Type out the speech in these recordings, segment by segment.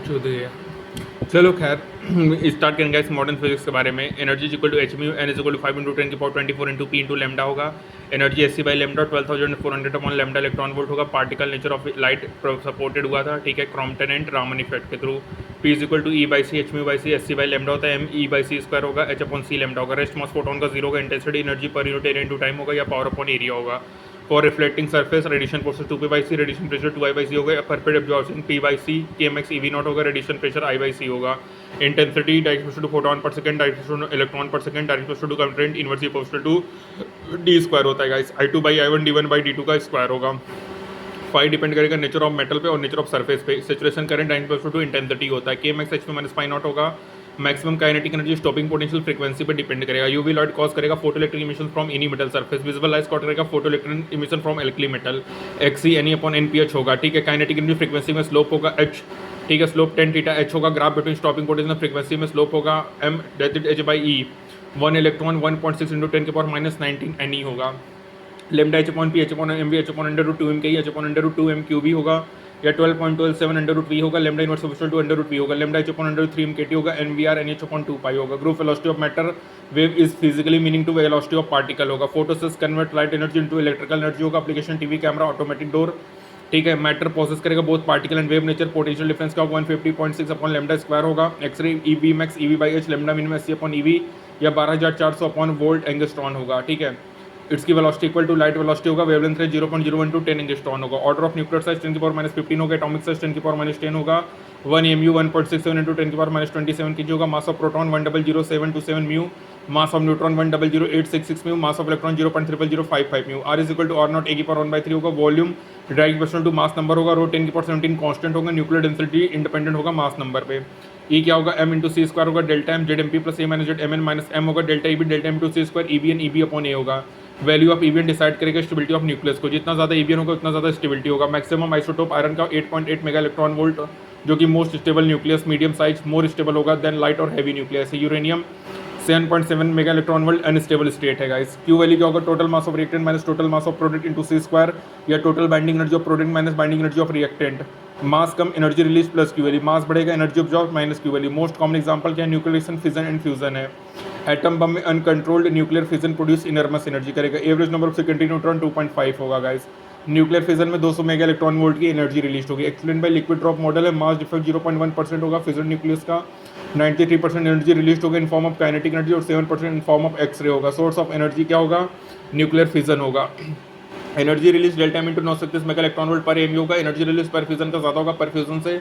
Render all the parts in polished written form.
चौधरी। चलो खैर स्टार्ट करेंगे इस मॉडर्न फिजिक्स के बारे में। Energy is equal to h mu n is equal to 5 × 10⁻24 × p into lambda होगा। Energy s c by lambda 12,400 upon lambda electron volt होगा। Particle nature of light supported हुआ था, ठीक है, क्रॉम्पटन एंड रामन इफेक्ट के through. P is equal to e by c h mu by c s c by lambda होता है, m e by c square होगा, h upon c lambda होगा। Rest mass photon का zero होगा, intensity energy per unit area into time होगा या power upon area होगा। For reflecting surface radiation force 2p by c, radiation pressure 2i by c होगा। Perfect absorption p by c, kmx ev naught होगा, radiation pressure i by c होगा। Intensity direct to photon per second, direct to electron per second, direct to current inversely proportional to d square होता है guys. i2 by i1 d1 by d2 का square होगा। Phi depend करेगा nature of metal पे और nature of surface पे। Saturation current direct to intensity होता है। kmx h minus pi naught होगा। Maximum kinetic energy stopping potential frequency पर डिपेंड करेगा। यूवी लाइट कॉज करेगा photo electric emission from any metal surface. Visible light cause करेगा photo electric emission from alkali metal. एक्सी any upon NPH होगा, ठीक है। Kinetic energy frequency में slope होगा एच, ठीक है, स्लोप 10 थीटा एच होगा। Graph between stopping potential frequency में स्लोप होगा m that h by e. 1 electron 1.6 × 10⁻−19 n होगा। Lambda h upon p h upon m v h upon √2m k H upon √2m Q भी होगा या 12.27 √v होगा। Lambda inverse proportional to √v होगा। Lambda h upon √3m k t होगा। N v r n h upon 2 pi होगा। Group velocity of matter wave is physically meaning to velocity of particle होगा। Photocells convert light energy into electrical energy होगा। Application TV camera automatic door, ठीक है। Matter process करेगा both particle and wave nature. Potential difference का 150.6 upon lambda square होगा। X ray E V max E V by h lambda minimum c upon E V या 12,400 upon volt angstrom होगा, ठीक है। इसकी velocity equal to light velocity होगा। Wavelength है 0.01 to 10 angstrom होगा। ऑर्डर ऑफ न्यूक्लियर साइज 10⁻15 होगा। एटॉमिक साइज 10⁻10 होगा। 1 mu 1.67 × 10⁻27 kg होगा। Mass of proton 1000727 mu. Mass of neutron 1008666 mu. Mass of electron 0.0055 mu. r is equal to r naught a⁻1/3 होगा। Volume direct proportional to mass number होगा। Rho 10⁻17 constant होगा। Nuclear density independent होगा mass number पे। E क्या होगा m into c square होगा। Delta m z m p plus a minus z m n minus m होगा। Delta e B delta m to c square e b n e b upon a होगा। Value of EVN decide करेगा stability of nucleus को। जितना ज़्यादा ईवीएन होगा उतना ज़्यादा stability होगा। मैक्सिमम आइसोटोप आयरन का 8.8 मेगा इलेक्ट्रॉन वोल्ट, जो कि most stable nucleus. Medium size more stable होगा देन लाइट और heavy nucleus. Uranium 7.7 mega electron volt unstable state है गाइस। क्यू वैल्यू क्या होगा? Total mass of reactant minus total mass of product into c square या total binding energy of product minus binding energy of reactant. Mass कम energy release plus q value. Mass बढ़ेगा energy absorb minus q value. Most common example क्या है? Nucleation fission and fusion है। Atom bomb में uncontrolled nuclear fission produce enormous energy करेगा। Average number of secondary neutron 2.5 होगा guys. Nuclear fission में 200 mega electron volt की energy release होगी। Explain by liquid drop model है। मास डिफेक्ट 0.1% होगा fission nucleus का। 93% एनर्जी रिलीज होगा in form of kinetic energy और 7% इन फॉर्म ऑफ एक्सरे होगा। सोर्स ऑफ एनर्जी क्या होगा? न्यूक्लियर फिजन होगा। Energy release delta m into 936 mega electron volt per m होगा। एनर्जी रिलीज पर फ्यूजन का ज़्यादा होगा। पर फ्यूजन से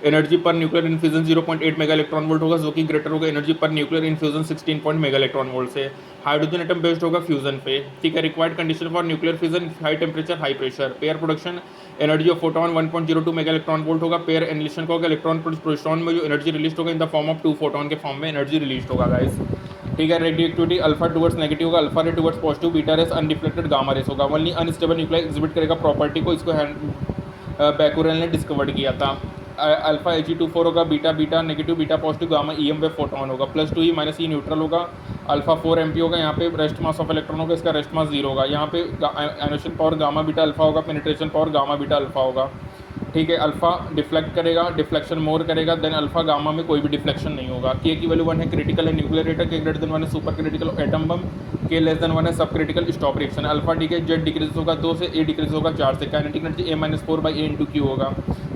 energy per nuclear in fusion 0.8 mega electron volt होगा, जो कि ग्रेटर होगा energy per nuclear in fusion 16 mega electron volt से। हाइड्रोजन एटम बेस्ड होगा फ्यूजन पे, ठीक है। Required condition for nuclear fusion high temperature high pressure. Pair production energy of photon 1.02 mega electron volt होगा। पेयर एनिलेशन का होगा electron proton में जो एनर्जी रिलीज होगा in the form of 2 photon के फॉर्म में एनर्जी रिलीज होगा guys, ठीक है। रेडियोएक्टिविटी अल्फा टुवर्ड्स नेगेटिव होगा, alpha ray towards positive, beta rays unreflected, gamma rays होगा। ओनली अनस्टेबल न्यूक्लियर एग्जिबिट करेगा प्रॉपर्टी को। इसको बैकुरेल ने डिस्कवर्ड किया था। अल्फा Ag24 होगा, beta beta negative, beta positive, gamma e m wave photon होगा। +2e माइनस ई न्यूट्रल होगा। अल्फा 4 MP होगा। यहाँ पे रेस्ट मास ऑफ इलेक्ट्रॉन होगा, इसका रेस्ट मास 0 होगा। यहाँ पे एनोशन पावर गामा बीटा अल्फा होगा, penetration power gamma beta alpha होगा, ठीक है। अल्फा डिफ्लेक्ट करेगा, डिफ्लेक्शन मोर करेगा देन अल्फा। गामा में कोई भी डिफ्लेक्शन नहीं होगा। के की वैल्यू 1 है, क्रिटिकल है न्यूक्लियर रेटर। के ग्रेटर देन 1 है सुपर क्रिटिकल एटम बम। के लेस देन 1 है सब क्रिटिकल स्टॉप रिएक्शन। अल्फा ठीक है, जेड डिक्रीज होगा 2 से, ए डिक्रीज होगा 4 से। Kinetic energy A-4/A into q होगा।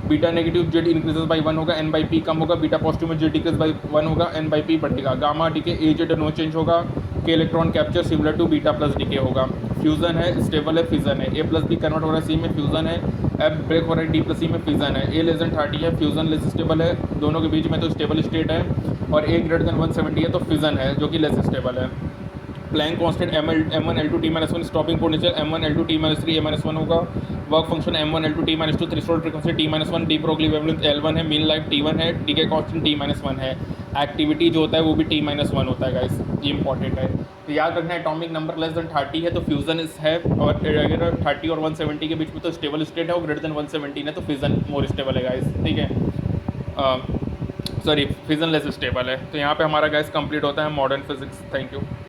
Beta negative z increases by 1 होगा, एन बाई पी कम होगा। बीटा पॉजिटिव में जेड डिक्रीज बाई 1 होगा, एन बाई पी बढ़ेगा। गामा ठीक है, ए जेड नो चेंज होगा। K electron capture similar to beta plus decay होगा। फ्यूजन है, स्टेबल है, फिजन है। ए प्लस बी कन्वर्ट हो रहा है सी में, फ्यूजन है। एफ ब्रेक हो रहा है डी प्लस सी में, फिजन है। ए लेस देन 30 है, फ्यूजन लेस स्टेबल है। दोनों के बीच में तो स्टेबल स्टेट है। और ए ग्रेटर देन 170 है तो फिजन है, जो कि लेस स्टेबल है। Planck constant M1 L2 T-1, stopping potential M1 L2 T-3 A-1 होगा। Work function M1 L2 T-2, threshold frequency T-1, de Broglie wavelength L1 है, मीन लाइफ T1 है, decay constant T-1 है। Activity जो होता है वो भी T-1 होता है गाइस, ये इंपॉर्टेंट है। तो याद रखना एटॉमिक नंबर लेस देन 30 है तो फ्यूजन इस है, और अगर 30 और 170 के बीच में तो स्टेबल स्टेट है, और ग्रेटर देन 117 है तो फ्यूजन मोर स्टेबल है गाइस, ठीक है। सॉरी, फिजन लेस स्टेबल है। तो यहाँ पे हमारा गाइस कंप्लीट होता है मॉडर्न फिजिक्स। Thank you.